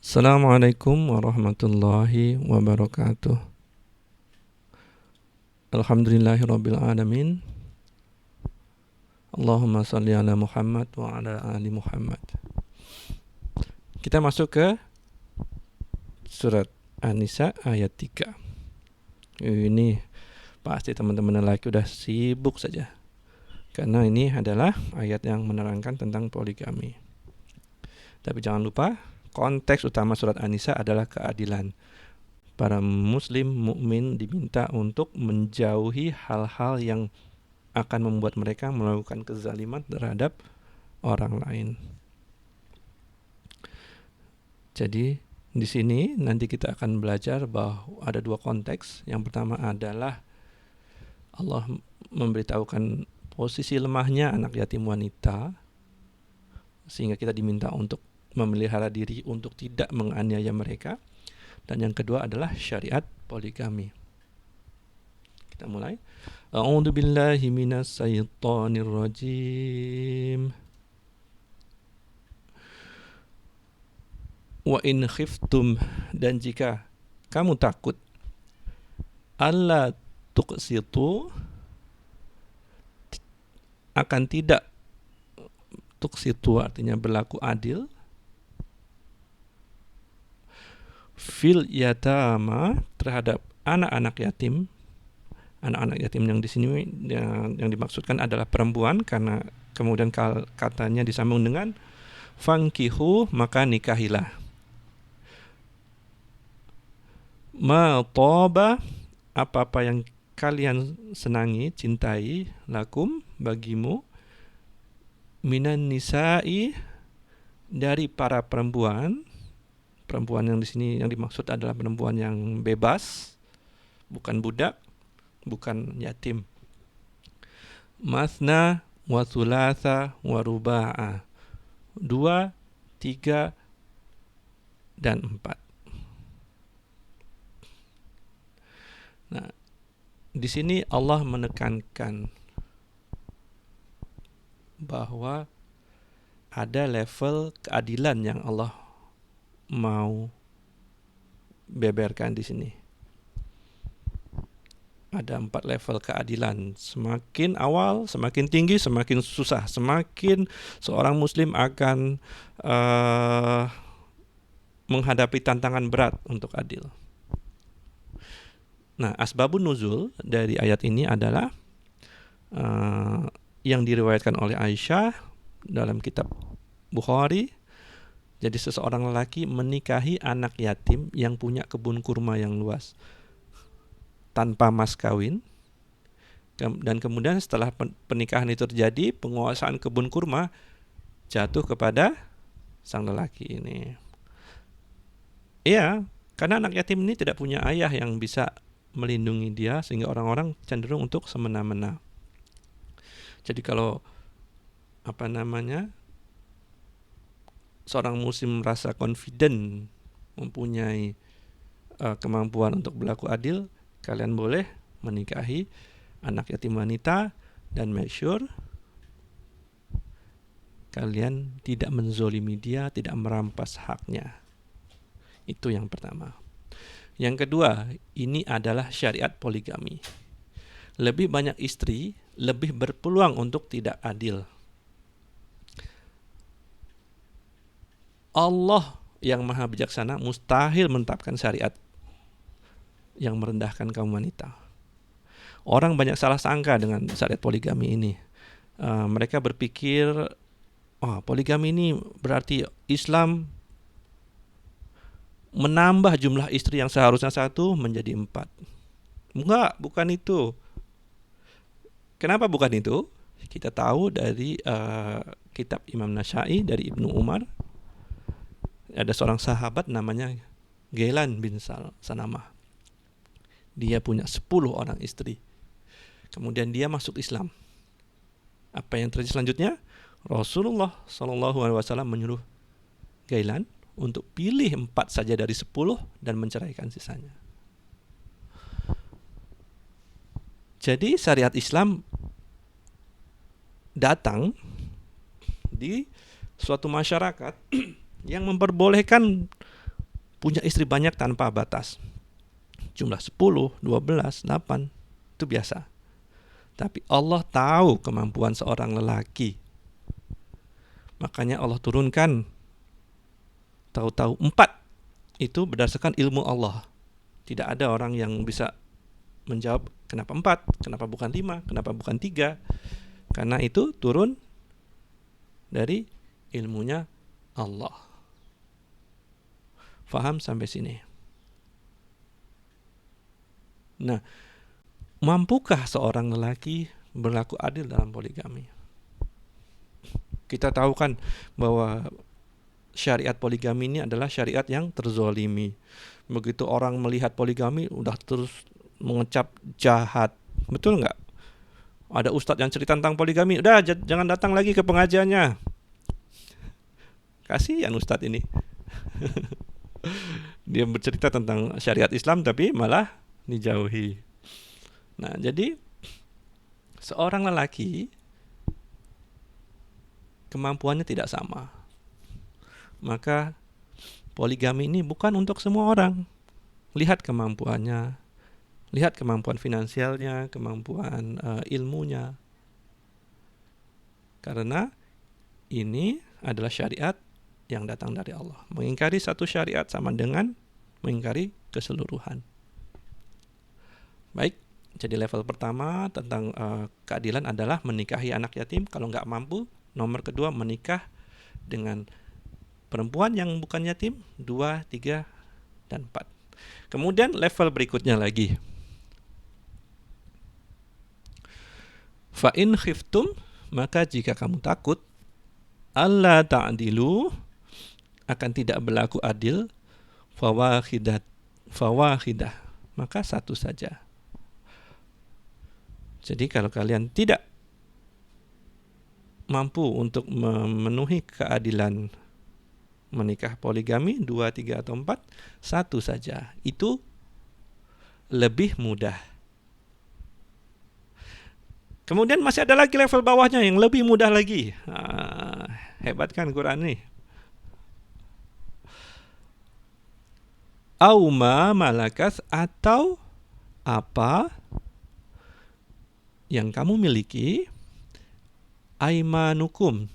Assalamualaikum warahmatullahi wabarakatuh. Alhamdulillahirabbil alamin. Allahumma shalli ala Muhammad wa ala ali Muhammad. Kita masuk ke surat An-Nisa ayat 3. Ini pasti teman-teman lelaki udah sibuk saja, karena ini adalah ayat yang menerangkan tentang poligami. Tapi jangan lupa, konteks utama surat An-Nisa adalah keadilan. Para muslim mukmin diminta untuk menjauhi hal-hal yang akan membuat mereka melakukan kezaliman terhadap orang lain. Jadi di sini nanti kita akan belajar bahwa ada dua konteks. Yang pertama adalah Allah memberitahukan posisi lemahnya anak yatim wanita, sehingga kita diminta untuk memelihara diri untuk tidak menganiaya mereka. Dan yang kedua adalah syariat poligami. Kita mulai. A'udzu billahi minas syaitonir rajim. Wa in khiftum, dan jika kamu takut, alla tuqsitu, akan tidak, tuqsitu artinya berlaku adil, fil yatama, terhadap anak-anak yatim. Anak-anak yatim yang di sini yang dimaksudkan adalah perempuan, karena kemudian katanya disambung dengan fankihu, maka nikahilah. Ma toba, apa-apa yang kalian senangi, cintai, lakum, bagimu, minan nisa'i, dari para perempuan. Perempuan yang di sini yang dimaksud adalah perempuan yang bebas, bukan budak, bukan yatim. Masna wa thulatha wa ruba'a, 2, 3, dan 4. Nah, di sini Allah menekankan bahwa ada level keadilan yang Allah mau beberkan di sini. Ada 4 level keadilan. Semakin awal, semakin tinggi, semakin susah. Semakin seorang muslim akan menghadapi tantangan berat untuk adil. Nah, asbabun nuzul dari ayat ini adalah yang diriwayatkan oleh Aisyah dalam kitab Bukhari. Jadi seseorang lelaki menikahi anak yatim yang punya kebun kurma yang luas tanpa mas kawin, dan kemudian setelah pernikahan itu terjadi, penguasaan kebun kurma jatuh kepada sang lelaki ini. Iya, karena anak yatim ini tidak punya ayah yang bisa melindungi dia, sehingga orang-orang cenderung untuk semena-mena. Jadi kalau seorang muslim merasa confident, mempunyai kemampuan untuk berlaku adil, kalian boleh menikahi anak yatim wanita, dan make sure kalian tidak menzolimi dia, tidak merampas haknya. Itu yang pertama. Yang kedua, ini adalah syariat poligami. Lebih banyak istri, lebih berpeluang untuk tidak adil. Allah yang maha bijaksana mustahil menetapkan syariat yang merendahkan kaum wanita. Orang banyak salah sangka dengan syariat poligami ini. Mereka berpikir, poligami ini berarti Islam menambah jumlah istri yang seharusnya 1 menjadi 4. Enggak, bukan itu. Kenapa bukan itu? Kita tahu dari kitab Imam Nasyai, dari Ibnu Umar. Ada seorang sahabat namanya Ghailan bin Sanamah. Dia punya 10 orang istri. Kemudian dia masuk Islam. Apa yang terjadi selanjutnya? Rasulullah SAW menyuruh Ghailan untuk pilih 4 saja dari 10 dan menceraikan sisanya. Jadi syariat Islam datang di suatu masyarakat yang memperbolehkan punya istri banyak tanpa batas. Jumlah 10, 12, 8, itu biasa. Tapi Allah tahu kemampuan seorang lelaki. Makanya Allah turunkan tahu-tahu 4. Itu berdasarkan ilmu Allah. Tidak ada orang yang bisa menjawab kenapa 4, kenapa bukan 5, kenapa bukan 3. Karena itu turun dari ilmunya Allah. Faham sampai sini? Nah, mampukah seorang lelaki berlaku adil dalam poligami? Kita tahu kan bahwa syariat poligami ini adalah syariat yang terzolimi. Begitu orang melihat poligami udah terus mengecap jahat. Betul nggak? Ada ustadz yang cerita tentang poligami, udah jangan datang lagi ke pengajiannya. Kasihan ustadz ini. Dia bercerita tentang syariat Islam tapi malah dijauhi. Nah, jadi seorang lelaki kemampuannya tidak sama. Maka poligami ini bukan untuk semua orang. Lihat kemampuannya, lihat kemampuan finansialnya, kemampuan ilmunya. Karena ini adalah syariat yang datang dari Allah. Mengingkari satu syariat sama dengan mengingkari keseluruhan. Baik, jadi level pertama tentang keadilan adalah menikahi anak yatim. Kalau nggak mampu, nomor kedua menikah dengan perempuan yang bukan yatim, 2, 3, dan 4. Kemudian level berikutnya lagi. Fa in khiftum, maka jika kamu takut, alla ta'dilu, akan tidak berlaku adil, fawahidah, maka satu saja. Jadi kalau kalian tidak mampu untuk memenuhi keadilan menikah poligami 2, 3, atau 4, satu saja. Itu lebih mudah. Kemudian masih ada lagi level bawahnya yang lebih mudah lagi. Hebat kan Quran nih. Auma malakas, atau apa yang kamu miliki, aimanukum,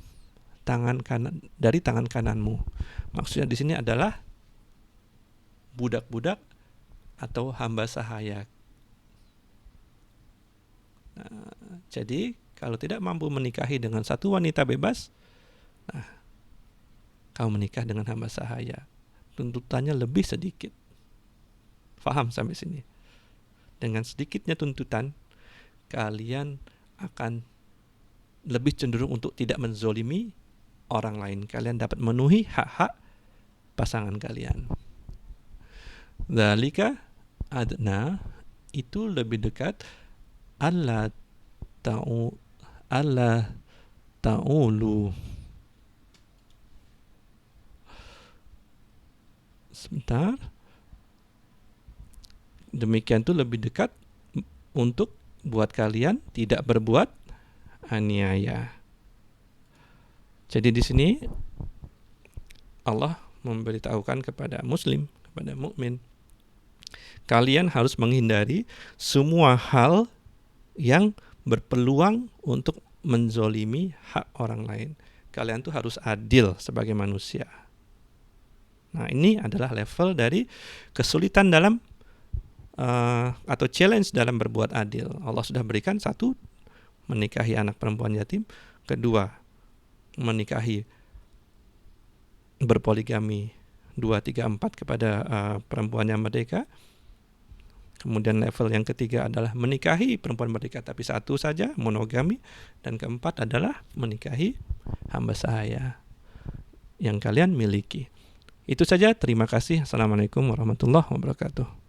tangan kanan, dari tangan kananmu. Maksudnya di sini adalah budak-budak atau hamba sahaya. Nah, jadi kalau tidak mampu menikahi dengan satu wanita bebas, kamu menikah dengan hamba sahaya. Tuntutannya lebih sedikit. Faham sampai sini? Dengan sedikitnya tuntutan, kalian akan lebih cenderung untuk tidak menzolimi orang lain. Kalian dapat memenuhi hak-hak pasangan kalian. Dzalika adna, itu lebih dekat, alla ta'ulu. Sebentar. Demikian itu lebih dekat untuk buat kalian tidak berbuat aniaya. Jadi di sini Allah memberitahukan kepada muslim, kepada mukmin, kalian harus menghindari semua hal yang berpeluang untuk menzolimi hak orang lain. Kalian tuh harus adil sebagai manusia. Nah, ini adalah level dari kesulitan dalam atau challenge dalam berbuat adil. Allah sudah berikan, 1, menikahi anak perempuan yatim. 2, menikahi berpoligami 2, 3, 4 kepada perempuan yang merdeka. Kemudian level yang ketiga adalah menikahi perempuan merdeka tapi 1 saja, monogami. Dan keempat adalah menikahi hamba sahaya yang kalian miliki. Itu saja, terima kasih. Assalamualaikum warahmatullahi wabarakatuh.